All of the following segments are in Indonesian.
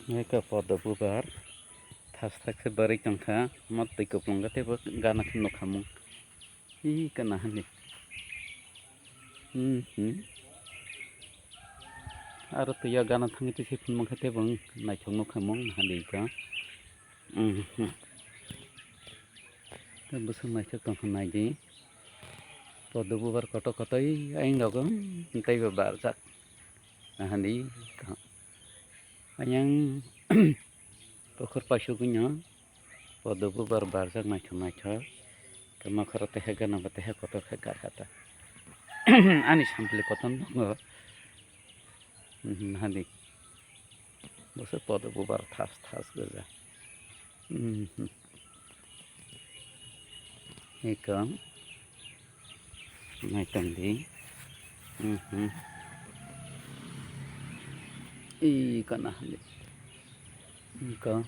Eka pada bubar, tas tak sebarik jangka, mat tiko plongga tebo gana kino kamu. Kana hani. Aro tu ya gana tangi tu sipun mongka tebo na chongno kamu hani ka. Tebo sunai chak tong hanai ji. Pada bubar koto kotoi aing dogo, entai bebar sak. Hani ka. Anyang pokor pasu punya pada bubar barjak nacho kama khara tehe gana batehe kotor khegar kata ani sampli koton dongo hani bose pada bubar thas goja ikam naitam di kana hani ika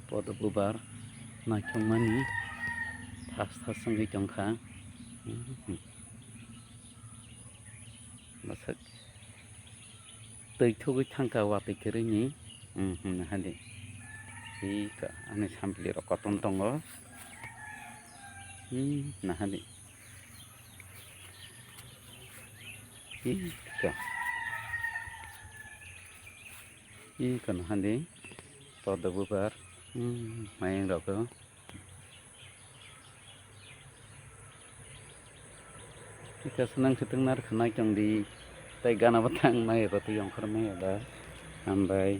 pada bubar nachong mani thas sangi jongkha masak tei thugi thangka wati kerini hani ika ani sampli ro koton tongo hani ika hani pada bubar main roko ika senang setengah kenai jong di tai gana batang mai roti yang kermai ada ambai